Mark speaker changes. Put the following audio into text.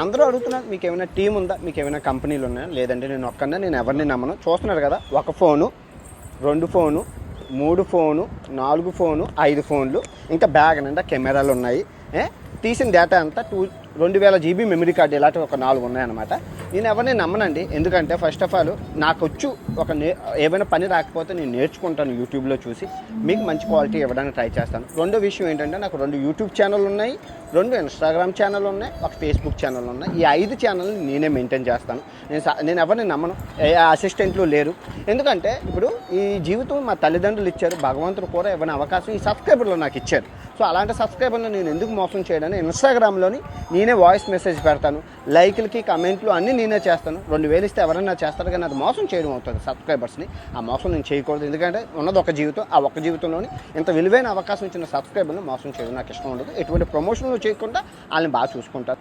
Speaker 1: అందరూ అడుగుతున్నారు, మీకు ఏమైనా టీం ఉందా, మీకు ఏమైనా కంపెనీలు ఉన్నాయా? లేదంటే నేను ఒక్కనే, నేను ఎవరిని నమ్మను. చూస్తున్నారు కదా, ఒక ఫోను, 2 ఫోను, 3 ఫోను, 4 ఫోను, 5 ఫోన్లు, ఇంకా బ్యాగ్ నిండా కెమెరాలు ఉన్నాయి. తీసిన డేటా అంతా 2000 GB మెమరీ కార్డు ఇలాంటి ఒక 4 ఉన్నాయన్నమాట. నేను ఎవరిని నమ్మనండి. ఎందుకంటే ఫస్ట్ ఆఫ్ ఆల్ నాకు వచ్చు ఏమైనా పని రాకపోతే నేను నేర్చుకుంటాను యూట్యూబ్లో చూసి, మీకు మంచి క్వాలిటీ ఇవ్వడానికి ట్రై చేస్తాను. రెండో విషయం ఏంటంటే నాకు 2 యూట్యూబ్ ఛానల్ ఉన్నాయి, 2 ఇన్స్టాగ్రామ్ ఛానల్ ఉన్నాయి, ఒక ఫేస్బుక్ ఛానల్ ఉన్నాయి. ఈ 5 ఛానల్ని నేనే మెయింటైన్ చేస్తాను. నేను ఎవరిని నమ్మను, ఏ అసిస్టెంట్లు లేరు. ఎందుకంటే ఇప్పుడు ఈ జీవితం మా తల్లిదండ్రులు ఇచ్చారు, భగవంతుడు కూడా ఇవ్వని అవకాశం ఈ సబ్స్క్రైబర్లు నాకు ఇచ్చారు. సో అలాంటి సబ్స్క్రైబర్లు నేను ఎందుకు మోసం చేయడానికి ఇన్స్టాగ్రామ్లోని నేనే వాయిస్ మెసేజ్ పెడతాను, లైక్లకి కమెంట్లు అన్నీ నేనే చేస్తాను. 2000 ఇస్తే ఎవరైనా చేస్తారు, కానీ అది మోసం చేయడం అవుతుంది సబ్స్క్రైబర్స్ని. ఆ మోసం నేను చేయకూడదు. ఎందుకంటే ఉన్నది ఒక జీవితం, ఆ ఒక్క జీవితంలోని ఇంత విలువైన అవకాశం ఇచ్చిన సబ్స్క్రైబర్ని మోసం చేయడం నాకు ఇష్టం ఉండదు. ఎటువంటి ప్రమోషన్లు చేయకుండా వాళ్ళని బాగా చూసుకుంటారు.